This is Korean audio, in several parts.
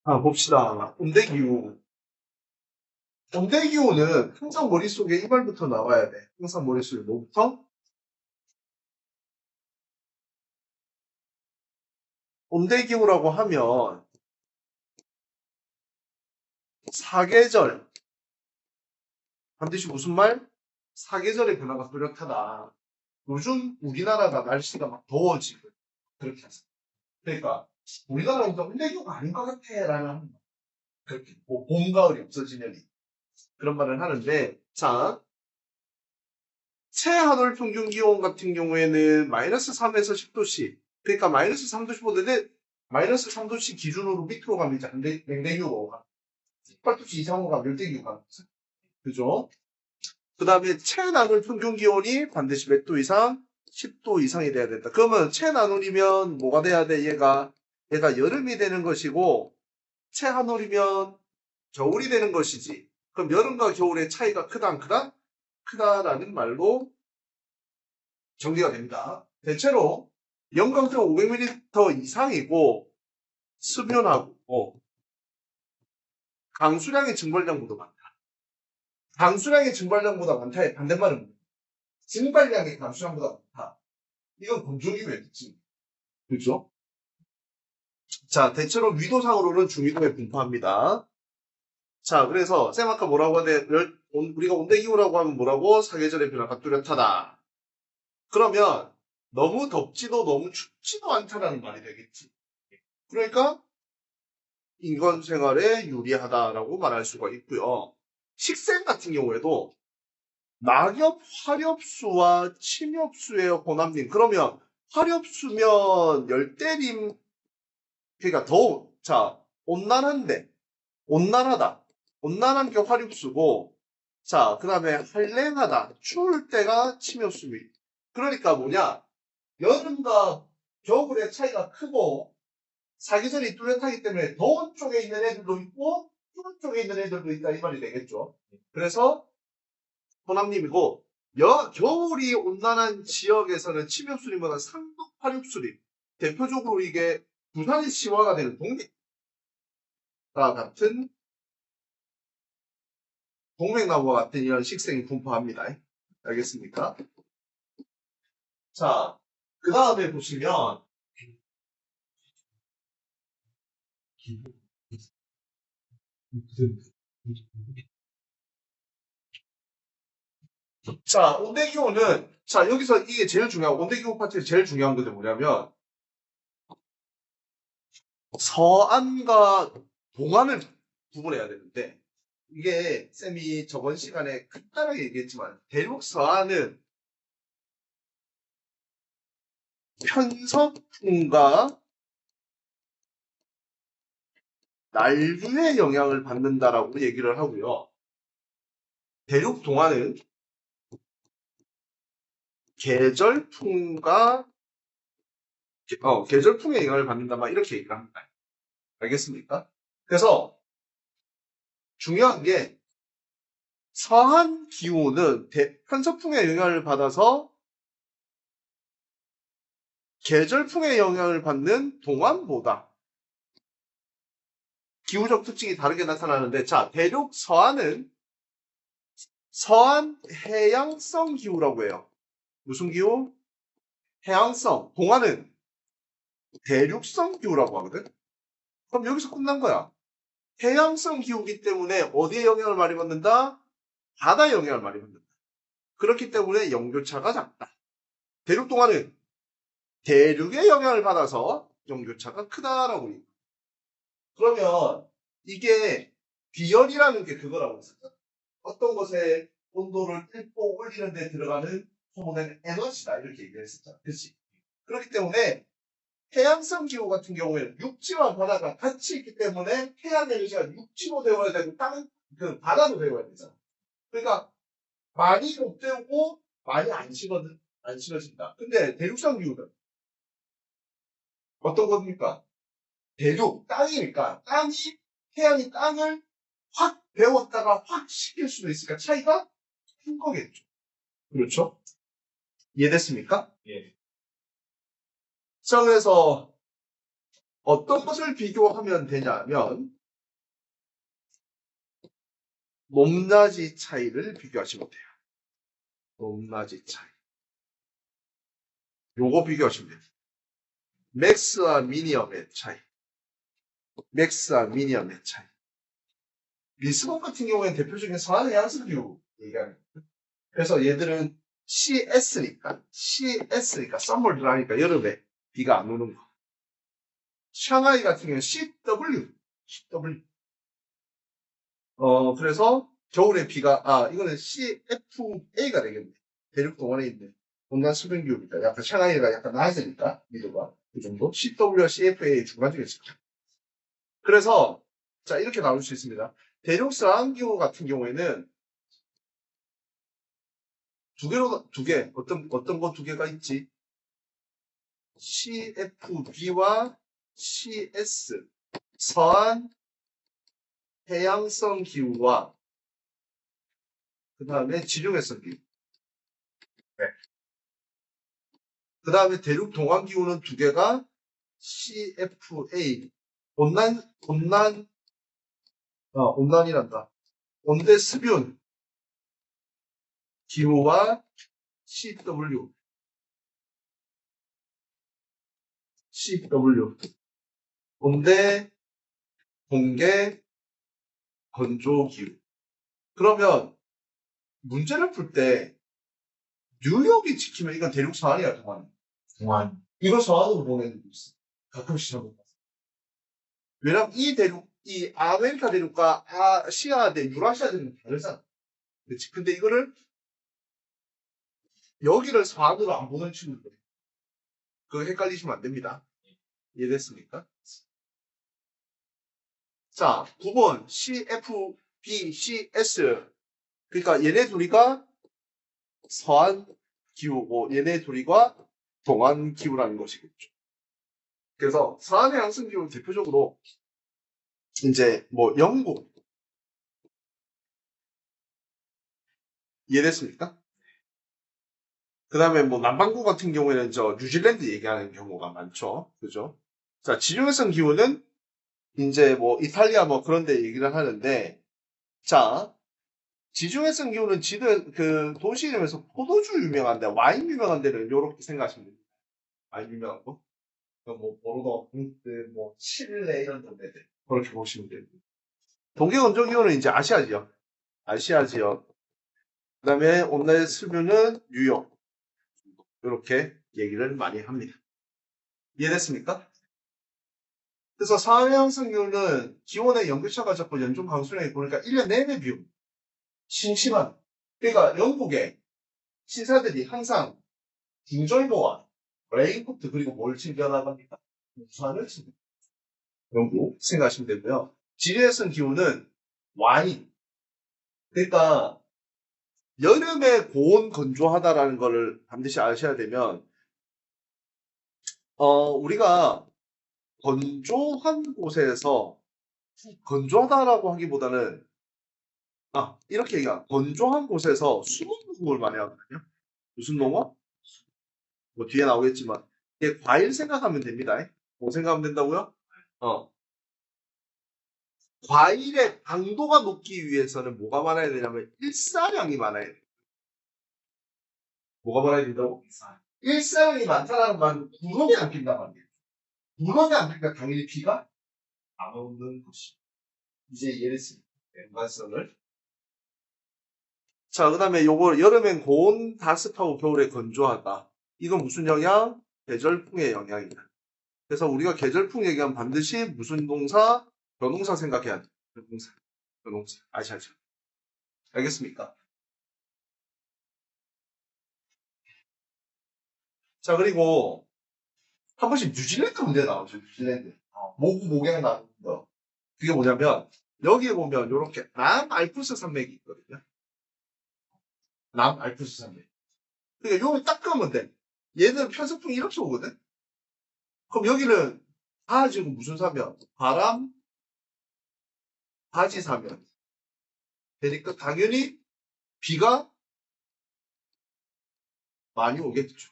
봅시다. 온대기후. 온대기후는 항상 머릿속에 이 말부터 나와야 돼. 항상 머릿속에 뭐부터? 온대기후라고 하면 사계절. 반드시 무슨 말? 사계절의 변화가 뚜렷하다. 요즘 우리나라가 날씨가 막 더워지고 그렇게 하죠. 그러니까 우리나라는 온대기후가 아닌 것 같아 라는 그렇게 봄, 가을이 없어지는 그런 말을 하는데 자 최하늘 평균 기온 같은 경우에는 마이너스 3에서 10도씨. 그러니까 마이너스 3도씨보다는 마이너스 3도씨 기준으로 밑으로 가면 이제 냉대기후가 18도씨 이상으로 가면 열대기후가 그죠? 그 다음에 최나눌 평균 기온이 반드시 몇 도 이상? 10도 이상이 돼야 된다. 그러면 최나눌이면 뭐가 돼야 돼? 얘가 여름이 되는 것이고 최하늘이면 겨울이 되는 것이지. 그럼 여름과 겨울의 차이가 크다 안 크다? 크다라는 말로 정리가 됩니다. 대체로 영광점 500ml 이상이고 수변하고 강수량의 증발량보다 많다. 강수량의 증발량보다 많다의 반대말은 증발량의 강수량보다 많다. 이건 건조기후의 특징. 그렇죠? 자, 대체로 위도상으로는 중위도에 분포합니다. 자, 그래서 쌤 아까 뭐라고 하는데 우리가 온대기후라고 하면 뭐라고? 사계절의 변화가 뚜렷하다. 그러면 너무 덥지도 너무 춥지도 않다라는 말이 되겠지. 그러니까 인간 생활에 유리하다라고 말할 수가 있고요. 식생 같은 경우에도 낙엽, 화렵수와 침엽수의 혼합림. 그러면 화렵수면 열대림, 그러니까 자, 온난하다. 온난한 게 화렵수고, 자, 그 다음에 한랭하다. 추울 때가 침엽수입니다. 그러니까 뭐냐? 여름과 겨울의 차이가 크고, 사계절이 뚜렷하기 때문에 더운 쪽에 있는 애들도 있고, 추운 쪽에 있는 애들도 있다. 이 말이 되겠죠. 그래서, 호남님이고, 겨울이 온난한 지역에서는 침엽수림보다 상도 화렵수림. 대표적으로 이게 부산의 시화가 되는 동백과 같은, 동백나무와 같은 이런 식생이 분포합니다. 알겠습니까? 자, 그 다음에 보시면, 자, 온대기후는, 자, 여기서 이게 제일 중요한, 온대기후 파트에 제일 중요한 것은 뭐냐면, 서안과 동안을 구분해야 되는데, 이게 쌤이 저번 시간에 간단하게 얘기했지만, 대륙 서안은 편서풍과 난류의 영향을 받는다라고 얘기를 하고요. 대륙 동안은 계절풍과 계절풍의 영향을 받는다 막 이렇게 얘기를 합니다. 알겠습니까? 그래서 중요한 게 서한 기후는 편서풍의 영향을 받아서 계절풍의 영향을 받는 동안보다 기후적 특징이 다르게 나타나는데, 자, 대륙 서안은 서안 해양성 기후라고 해요. 무슨 기후? 해양성. 동안은 대륙성 기후라고 하거든. 그럼 여기서 끝난 거야. 해양성 기후이기 때문에 어디에 영향을 많이 받는다? 바다에 영향을 많이 받는다. 그렇기 때문에 연교차가 작다. 대륙 동안은 대륙의 영향을 받아서 연교차가 크다라고 해요. 그러면 이게 비열이라는 게 그거라고 했었죠. 어떤 것에 온도를 뚫고 올리는 데 들어가는 소모된 에너지다 이렇게 얘기했었잖아. 그렇지? 그렇기 때문에 해양성 기후 같은 경우에는 육지와 바다가 같이 있기 때문에 해양 에너지가 육지로 되어야 되고 바다로 되어야 되잖아. 그러니까 많이 못 되고 많이 안 식어진다. 근데 대륙성 기후는 어떤 겁니까? 대륙, 땅이니까 해양이 땅을 확 데웠다가 확 식힐 수도 있으니까 차이가 큰 거겠죠. 그렇죠? 이해됐습니까? 예. 자, 그래서 어떤 것을 비교하면 되냐면 높낮이 차이를 비교하시면 돼요. 높낮이 차이. 요거 비교하시면 돼요. 맥스와 미니멈의 차이. 맥스와 미니멈의 차이. 리스본 같은 경우에는 대표적인 선한 양수류 얘기하는 거예요. 그래서 얘들은 CS니까 썸머를 들어가니까 여름에 비가 안 오는 거. 샹하이 같은 경우는 CW. 그래서 겨울에 비가, 이거는 CFA가 되겠네. 대륙 동안에 있는 온난 수변 기후니까 약간 샹하이가 약간 낮으니까 미도가 그 정도. CW와 CFA 중간 중에 있을 거예요. 그래서 자 이렇게 나올 수 있습니다. 대륙 서한 기후 같은 경우에는 두 개, 어떤 거 두 개가 있지? CFB와 CS, 서한 해양성 기후와 그 다음에 지중해성 기후. 네. 그 다음에 대륙 동안 기후는 두 개가 CFA, 온난이란다. 온대 습윤 기후와 CW, 온대 공개 건조 기후. 그러면 문제를 풀 때 뉴욕이 지키면 이건 대륙 서한이야, 동안. 이걸 서한으로 보내는 게 있어. 가끔씩 잡아봐. 왜냐면 이 아메리카 대륙과 아시아 대 유라시아 대륙은 다르잖아. 그렇지. 근데 이거를 여기를 서한으로 안 보는 친구들. 그거 헷갈리시면 안 됩니다. 이해됐습니까? 자, 9번 CFBCS. 그러니까 얘네 둘이가 서한 기후고 얘네 둘이가 동안 기후라는 것이겠죠. 그래서 서한 해양성 기후는 대표적으로 이제 뭐 영국 이해됐습니까? 그 다음에 뭐 남반구 같은 경우에는 저 뉴질랜드 얘기하는 경우가 많죠. 그죠? 자, 지중해성 기후는 이제 뭐 이탈리아 뭐 그런 데 얘기를 하는데 자, 지중해성 기후는 그 도시 이름에서 포도주 유명한데 와인 유명한 데는 이렇게 생각하시면 됩니다. 와인 유명한 거. 뭐 보르도, 뭐 칠레 이런 데들 그렇게 보시면 됩니다. 동계 건조 기후는 이제 아시아 지역. 그다음에 온난의 수류는 뉴욕. 이렇게 얘기를 많이 합니다. 이해됐습니까? 그래서 사회양성 기후는 기온의 연결차가 적고 연중 강수량이 보니까 1년 내내 비움. 심심한. 그러니까 영국의 신사들이 항상 중절모와 레인코트 그리고 뭘 챙겨나갑니까? 우산을 챙겨. 영국 생각하시면 되고요. 지리해성 기후는 와인. 그러니까 여름에 고온 건조하다라는 거를 반드시 아셔야 되면 우리가 건조한 곳에서 건조하다라고 하기보다는 이렇게 얘기하 건조한 곳에서 수분 공급을 많이 하거든요. 무슨 농업? 뭐 뒤에 나오겠지만 이게 과일 생각하면 됩니다. 뭐 생각하면 된다고요? 과일의 당도가 높기 위해서는 뭐가 많아야 되냐면 일사량이 많아야 돼요. 뭐가 많아야 된다고? 일사량이 많다는 건 구름이 안 낀단 말이에요. 구름이 안 끼니까 당연히 비가 안 오는 것이. 이제 이해했습니다. 연관성을. 자, 그 다음에 요거 여름엔 고온 다습하고 겨울에 건조하다. 이건 무슨 영향? 계절풍의 영향이다. 그래서 우리가 계절풍 얘기하면 반드시 무슨 동사? 변동사 생각해야 돼. 변동사. 아시죠? 알겠습니까? 자, 그리고 한 번씩 뉴질랜드 문제 나오죠. 뉴질랜드. 모구 목양 나오는 거. 그게 뭐냐면 여기에 보면 이렇게 남알프스 산맥이 있거든요. 남알프스 산맥. 그러니까 요거 딱 끄면 돼. 얘는 편서풍이 이렇게 오거든. 그럼 여기는 지금 무슨 사면? 바람, 바지 사면. 되니까 당연히 비가 많이 오겠죠.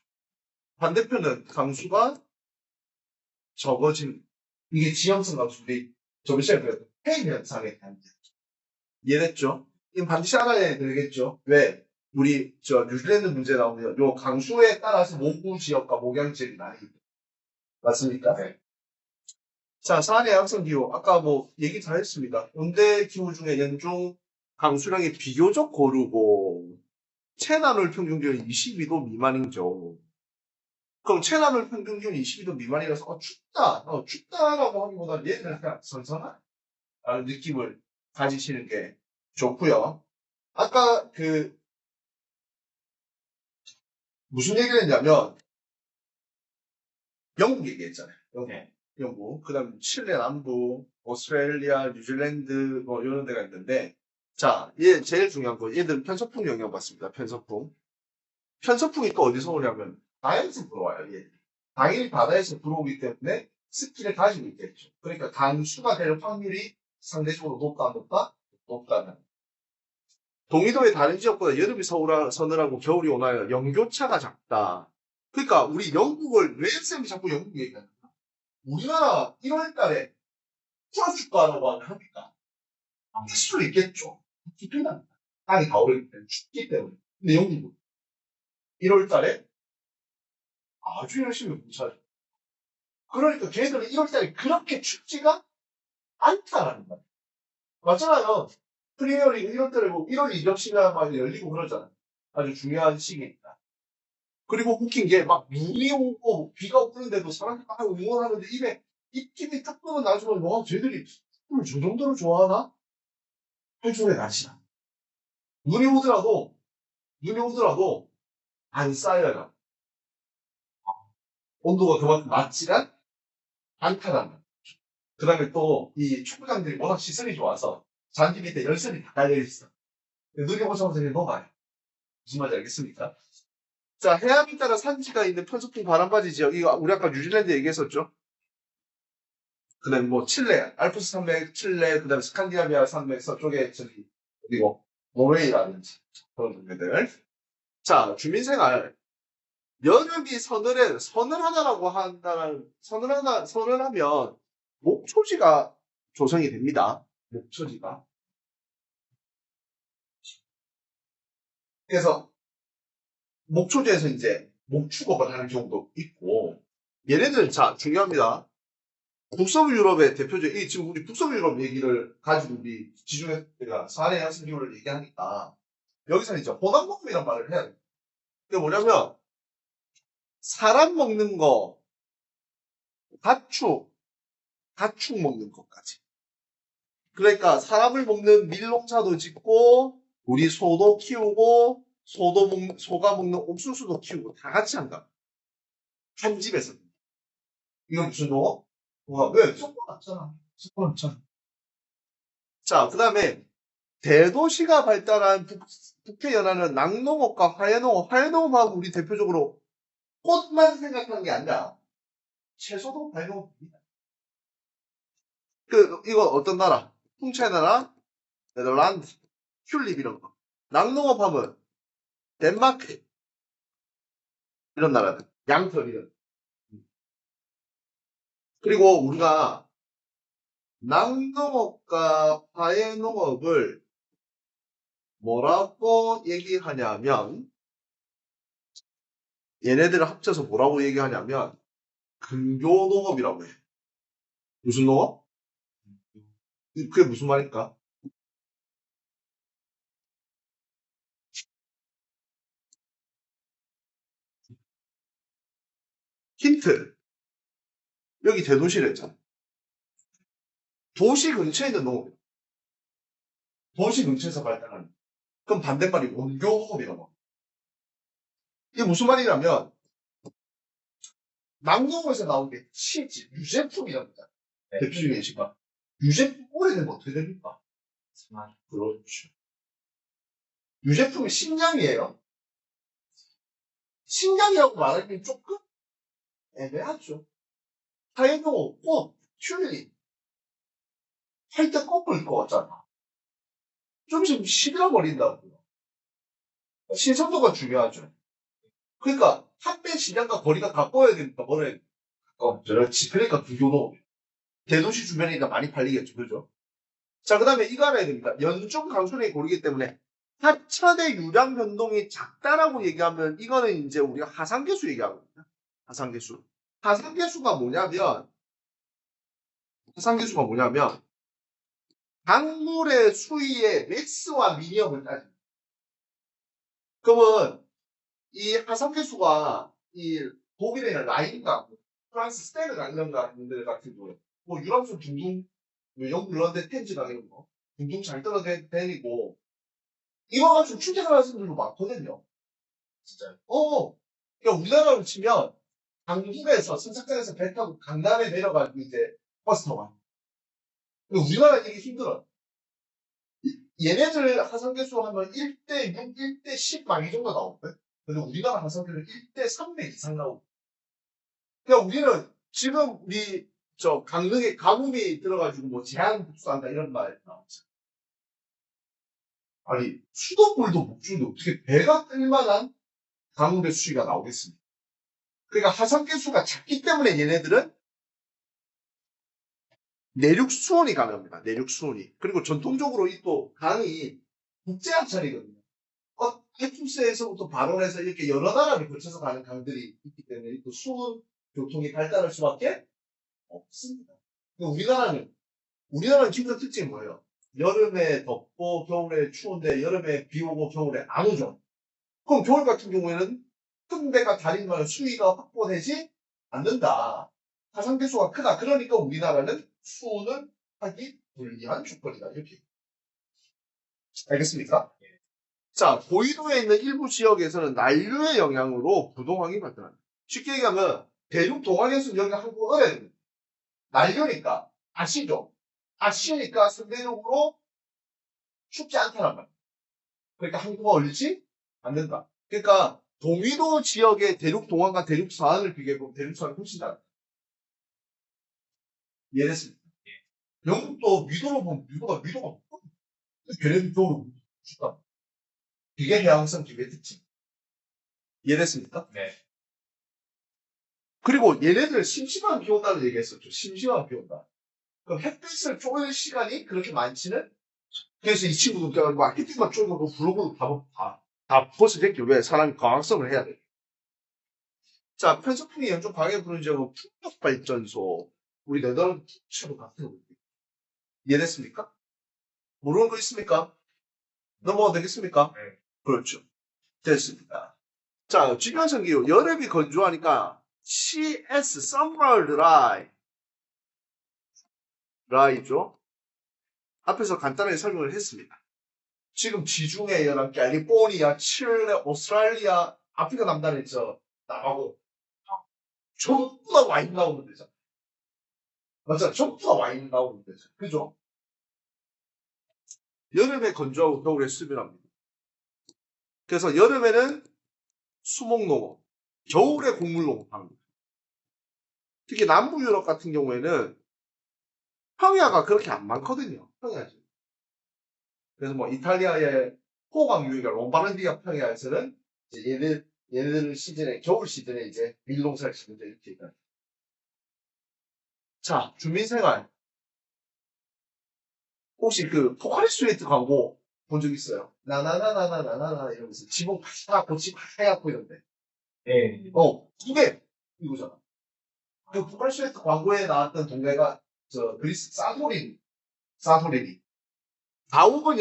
반대편은 강수가 적어진 이게 지형성 감수 우리 저번 시간에 배웠던 페인 현상에 대한 이해됐죠? 이건 반드시 알아야 되겠죠? 왜? 우리 뉴질랜드 문제 나오면 요 강수에 따라서 목구 지역과 목양 지역이 나뉘거든요. 맞습니까? 네. 자, 사안의 양성 기후. 아까 뭐 얘기 다 했습니다. 온대 기후 중에 연중 강수량이 비교적 고르고 체나물 평균 기온이 22도 미만이죠. 그럼 체나물 평균 기온이 22도 미만이라서 춥다라고 하기보다는 얘는 그냥 선선한 느낌을 가지시는 게 좋고요. 아까 무슨 얘기를 했냐면 영국 얘기했잖아요. 영국. 그 다음에 칠레 남부, 오스트레일리아, 뉴질랜드 뭐 이런 데가 있는데 자, 얘 제일 중요한 거 얘들은 편서풍 영향 받습니다. 편서풍. 편서풍이 또 어디서 오냐면 바다에서 불어와요. 얘. 당연히 바다에서 불어오기 때문에 습기를 가지고 있겠죠. 그러니까 강수가 될 확률이 상대적으로 높다는. 동緯도의 다른 지역보다 여름이 서늘하고 겨울이 온화하여 연교차가 작다. 그러니까 우리 영국을 왜 쌤이 자꾸 영국 얘기하냐? 우리나라 1월 달에 풀어줄까라고 하면 합니까? 할 수도 있겠죠. 춥습니다. 땅이 다 오르기 때문에 춥기 때문에. 근데 영국은 1월 달에 아주 열심히 공사하죠. 그러니까 걔네들은 1월 달에 그렇게 춥지가 않다라는 거예요. 맞잖아요. 프리미어리그 1월 달에 뭐 1월 이적시가 막 열리고 그러잖아요. 아주 중요한 시기입니다. 그리고 웃긴 게 막 눈이 오고 비가 오는데도 사람들이 막 응원하는데 입김이 딱 보면 나중에 와 쟤들이 축구를 저 정도로 좋아하나? 할 줄에 나시나. 눈이 오더라도 안 쌓여요. 온도가 그만큼 낮지가 않다라는 거죠. 그 다음에 또 이 축구장들이 워낙 시설이 좋아서 잔디 밑에 열선이 다 깔려있어. 눈이 오자마자 그냥 넘어가요. 무슨 말인지 알겠습니까? 자, 해안이 따라 산지가 있는 편서풍 바람바지 지역. 이거 우리 아까 뉴질랜드 얘기했었죠? 그 다음에 뭐 칠레, 알프스 산맥, 칠레, 그 다음에 스칸디나비아 산맥 서쪽에 그리고 노르웨이라든지 그런 동네들. 자, 주민생활. 여름이 서늘하다라고 서늘하면 목초지가 조성이 됩니다. 목초지가. 그래서 목초지에서 이제 목축업을 하는 경우도 있고, 얘네들은 자, 중요합니다. 북서유럽의 대표적, 지금 우리 북서유럽 얘기를 가지고 우리 지중해, 사내 양성 기후를 얘기하니까, 여기서는 이제 혼합목이라는 말을 해야 돼요. 그게 뭐냐면, 사람 먹는 거, 가축 먹는 것까지. 그러니까 사람을 먹는 밀농사도 짓고, 우리 소도 키우고, 소가 먹는 옥수수도 키우고, 다 같이 한다. 한 집에서. 이건 무슨 용어? 왜? 섞어놨잖아. 자, 그 다음에, 대도시가 발달한 북해 연안은 낙농업과 화훼농업하고 우리 대표적으로 꽃만 생각하는 게 아니라 채소도 발농업입니다. 이거 어떤 나라? 풍차의 나라, 네덜란드, 튤립 이런 거. 낙농업하면 덴마크 이런 나라들, 양털 이런. 그리고 우리가 낙농업과 화훼농업을 뭐라고 얘기하냐면 얘네들을 합쳐서 뭐라고 얘기하냐면 근교농업이라고 해. 무슨 농업? 그게 무슨 말일까? 힌트. 여기 대도시를 했잖아. 도시 근처에 있는 농업. 도시 근처에서 발달하는. 그럼 반대말이 원교농업이라고. 이게 무슨 말이냐면 낙농업에서 나온 게 치즈, 유제품이랍니다. 네. 대표적인 예시가. 유제품 오래되면 어떻게 됩니까? 그렇죠. 유제품이 식량이에요. 식량이라고 말하기는 조금 애매하죠. 화훼농업, 꽃, 튤립. 할 때 꺾을 것 같잖아. 좀 있으면 시들어버린다고요. 신선도가 중요하죠. 그러니까 판매 시장과 거리가 가까워야 되니까 뭐래 가까워져. 그렇지. 그러니까 비교농업. 대도시 주변이니까 많이 팔리겠죠. 그죠? 자, 그 다음에 이거 알아야 됩니다. 연중 강수량이 고르기 때문에 하천의 유량 변동이 작다라고 얘기하면 이거는 이제 우리가 하상계수 얘기하거든요. 하상계수. 하상계수가 뭐냐면 강물의 수위의 맥스와 미니멈을 따집니다. 그러면 이 하상계수가 이 독일에는 라인강, 프랑스 스페인을 이런 분들 같은 경우에 뭐 유럽선 둥둥, 영국 런던 템즈강 이런 거 둥둥 잘 떨어다니고 이거 가지고 출퇴근 하시는 분들도 많거든요. 진짜요? 그러니까 우리나라로 치면 강북에서 선착장에서 배 타고 강남에 내려가지고 이제 버스 타고 와요. 근데 우리나라 이게 힘들어요. 얘네들 하상계수 하면 1대 6, 1대 10 막 이 정도 나오거든. 근데 우리나라 하상계수는 1대 300 이상 나오고. 그러니까 우리는 지금 우리 저 강릉에 가뭄이 들어가지고 뭐 제한 복수한다 이런 말 나오죠. 아니 수돗물도 못 주는데 어떻게 배가 뜰만한 강물의 수위가 나오겠습니까? 그러니까 하상계수가 작기 때문에 얘네들은 내륙 수온이 가능합니다. 내륙 수온이. 그리고 전통적으로 이 또 강이 국제하천이거든요. 해투스에서부터 발원해서 이렇게 여러 나라를 거쳐서 가는 강들이 있기 때문에 또 수온 교통이 발달할 수밖에 없습니다. 우리나라는 기본 특징이 뭐예요? 여름에 덥고 겨울에 추운데 여름에 비 오고 겨울에 안 오죠. 그럼 겨울 같은 경우에는 큰 데가 달인만 수위가 확보되지 않는다. 하상계수가 크다. 그러니까 우리나라는 수온을 하기 불리한 조건이다. 이렇게. 알겠습니까? 자, 고緯도에 있는 일부 지역에서는 난류의 영향으로 부동항이 발달합니다. 쉽게 얘기하면 대륙 동항에서는 여기 한국 어려야 됩니다. 난류니까 아시죠? 아시니까 상대적으로 춥지 않다는 말이에요. 그러니까 한국어 얼지 않는다. 그러니까 동위도 지역의 대륙 동항과 대륙 서안을 비교해보면 대륙 서안이 훨씬 다르다. 이해됐습니까? 영국도 위도로 보면 위도가 높거든요. 걔네들 겨울에 춥다. 이게 해양성 기후의 특징. 이해됐습니까? 네. 그리고 얘네들 심심한 비 온다는 얘기했었죠. 심심한 비 온다. 그럼 햇빛을 쪼일 시간이 그렇게 많지는? 그래서 이 친구들 마케팅만 쪼이고 블로그도 다 포스트 했죠. 왜? 사람이 과학성을 해야 돼. 자, 편서풍이 연중 방해 부는 지역은 풍력발전소. 우리 네덜란드 푸치로 같은 거. 이해됐습니까? 모르는 거 있습니까? 넘어가도 되겠습니까? 네. 그렇죠. 됐습니다. 자, 중요한 기후. 여름이 건조하니까 CS, Summer Dry죠. 앞에서 간단하게 설명을 했습니다. 지금 지중해 연합, 캘리포니아, 칠레, 오스트랄리아, 아프리카 남단에 나가고 전부 다 와인 나오는 데죠. 맞아, 전부 다 와인 나오는 데죠. 그죠? 여름에 건조하고 겨울에 수밀합니다. 그래서 여름에는 수목농업, 겨울에 곡물농업합니다. 특히 남부 유럽 같은 경우에는 평야가 그렇게 안 많거든요. 평야지. 그래서 뭐 이탈리아의 포강 유역이 롬바르디아 평야에서는 이제 얘네들 시즌에 겨울 시즌에 이제 밀농사를 짓는다 이렇게 얘기합니다. 자, 주민생활. 혹시 그 포카리 스웨트 광고 본 적 있어요? 나나나나나나나나 이러면서 지붕 파랗고 집 하얗고 이런데. 네. 그게 이거잖아. 그 포카리 스웨트 광고에 나왔던 동네가 그리스 사토리니. 가옥은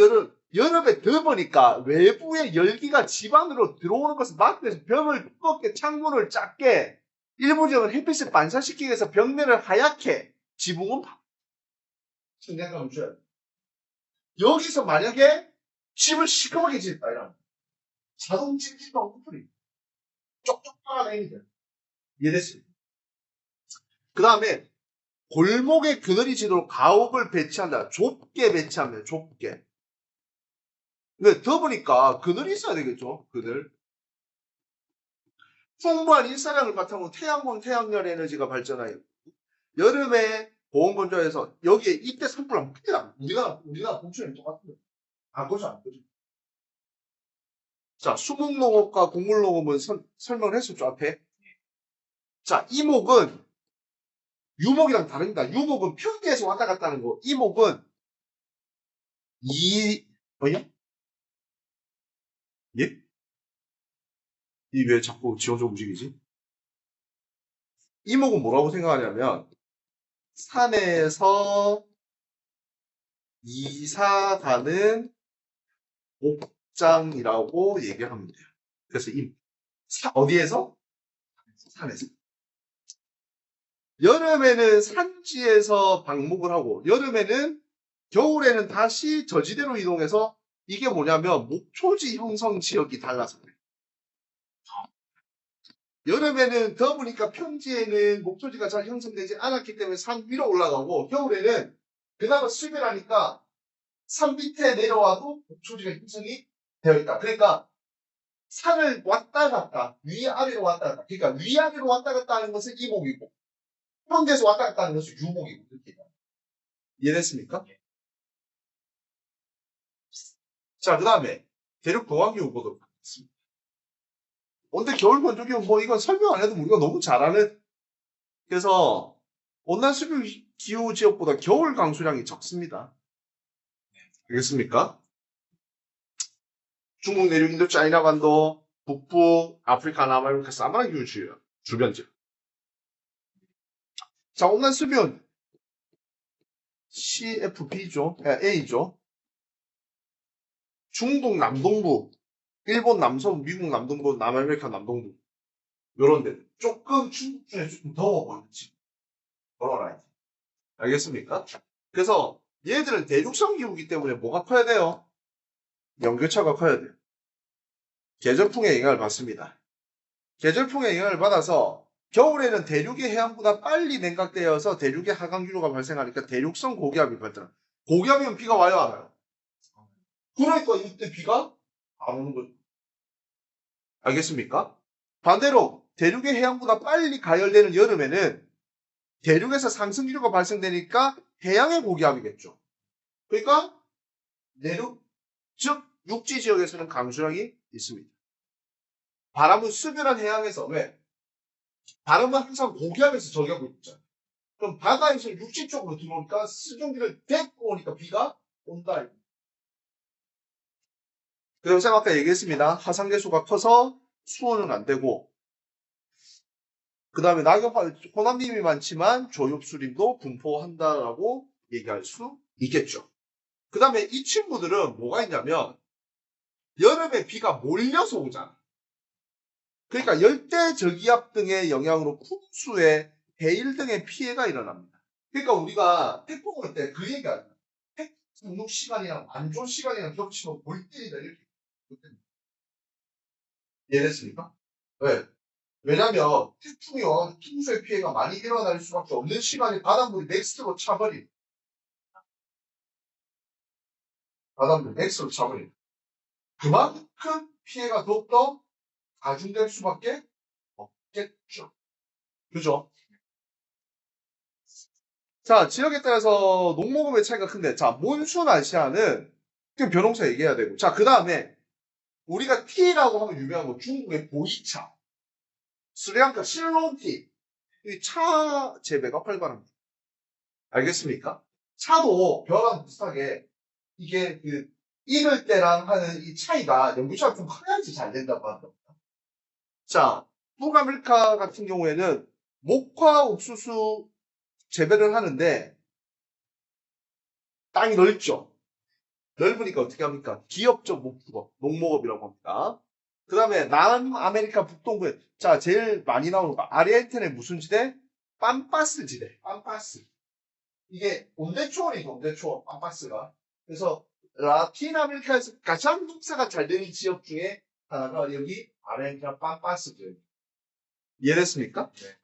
여름에 더우니까 외부의 열기가 집 안으로 들어오는 것을 막기 위해서 벽을 두껍게 창문을 작게 일부 지역은 햇빛을 반사시키기 위해서 벽면을 하얗게 지붕은 청량감을 줘야 돼. 여기서 만약에 집을 시커멓게 짓다 이러면 자동 찜질방 쿠플이 쪽쪽 빨아내니까 이해됐습니까? 그 다음에 골목에 그늘이 지도록 가옥을 배치한다. 좁게 배치합니다. 좁게. 왜? 더우니까 그늘이 있어야 되겠죠. 그늘. 풍부한 일사량을 바탕으로 태양광, 태양열 에너지가 발전하여 여름에 보온건조해서 여기에 이때 산불 하면 큰일 납니다. 우리나라 봉천이 똑같은데. 안 꺼져, 안 꺼져. 자, 수목농업과 곡물농업은 설명을 했었죠, 앞에. 자, 이목은 유목이랑 다릅니다. 유목은 평지에서 왔다 갔다 하는 거. 이목은 뭐냐? 예? 이 왜 자꾸 지원적 움직이지? 이목은 뭐라고 생각하냐면 산에서 이사 가는 목장이라고 얘기하면 돼요. 그래서 어디에서? 산에서. 여름에는 산지에서 방목을 하고 여름에는 겨울에는 다시 저지대로 이동해서 이게 뭐냐면 목초지 형성 지역이 달라서 그래요. 여름에는 더우니까 평지에는 목초지가 잘 형성되지 않았기 때문에 산 위로 올라가고 겨울에는 그나마 수변하니까 산 밑에 내려와도 목초지가 형성이 되어 있다. 그러니까 산을 왔다 갔다 위아래로 왔다 갔다 그러니까 위아래로 왔다 갔다 하는 것은 이목이고 평지에서 왔다 갔다 하는 것은 유목이고 그렇게 이해됐습니까? 자, 그 다음에 대륙 동환기후 보도록 하겠습니다. 온대 겨울 건조기후 뭐 이건 설명 안 해도 우리가 너무 잘 아는 그래서 온난 수분 기후 지역보다 겨울 강수량이 적습니다. 알겠습니까? 중국 내륙 인도 짜이나 반도 북부 아프리카 남아메리카 사바나 기후 주변 지역. 자, 온난 수분 CFP죠. A죠. 중동 남동부, 일본 남서부, 미국 남동부, 남아메리카 남동부 요런 데 조금 중국 중에 조금 더워 보이지. 더워라. 알겠습니까? 그래서 얘들은 대륙성 기후이기 때문에 뭐가 커야 돼요? 연교차가 커야 돼요. 계절풍의 영향을 받습니다. 계절풍의 영향을 받아서 겨울에는 대륙의 해안보다 빨리 냉각되어서 대륙의 하강기류가 발생하니까 대륙성 고기압이 발생합니다. 고기압이면 비가 와요, 안 와요? 그러니까 이때 비가 안 오는 거죠. 알겠습니까? 반대로 대륙의 해안보다 빨리 가열되는 여름에는 대륙에서 상승기류가 발생되니까 해양의 고기압이겠죠. 그러니까 내륙, 즉 육지 지역에서는 강수량이 있습니다. 바람은 수변한 해양에서 왜? 바람은 항상 고기압에서 저기하고 있잖아요. 그럼 바다에서 육지 쪽으로 들어오니까 수증기를 데리고 오니까 비가 온다. 그래서 제가 아까 얘기했습니다. 하상계수가 커서 수온은 안 되고 그 다음에 낙엽, 호남림이 많지만 조엽수림도 분포한다라고 얘기할 수 있겠죠. 그 다음에 이 친구들은 뭐가 있냐면 여름에 비가 몰려서 오잖아. 그러니까 열대 저기압 등의 영향으로 풍수에 해일 등의 피해가 일어납니다. 그러니까 우리가 태풍 올 때 그 얘기 아니야. 태풍 시간이랑 안 좋은 시간이랑 겹치면 볼 때리다 이렇게. 이해됐습니까? 왜? 왜냐면 태풍이 와서 풍수의 피해가 많이 일어날 수밖에 없는 시간에 바닷물이 맥스로 차버림. 바닷물 맥스로 차버림. 그만큼 피해가 더욱더 가중될 수밖에 없겠죠. 그죠? 자, 지역에 따라서 농목업의 차이가 큰데, 자, 몬순 아시아는 변홍사 얘기해야 되고, 자, 그 다음에 우리가 티라고 하면 유명한 거 중국의 보이차, 스리랑카 실론티, 이 차 재배가 활발합니다. 알겠습니까? 차도 벼랑 비슷하게 이게 익을 때랑 하는 이 차이가 연구차가 좀 커야지 잘 된다고 합니다. 자, 북아메리카 같은 경우에는 목화 옥수수 재배를 하는데 땅이 넓죠. 넓으니까 어떻게 합니까? 기업적 목축업, 농목업이라고 합니다. 그 다음에 남아메리카 북동부에 자 제일 많이 나오는 거 아르헨티나의 무슨 지대? 빰파스 지대. 빰파스. 이게 온대초원이죠. 온대초원. 빰파스가. 그래서 라틴 아메리카에서 가장 농사가 잘 되는 지역 중에 하나가 여기 아르헨티나 빰파스 지역. 이해됐습니까? 네.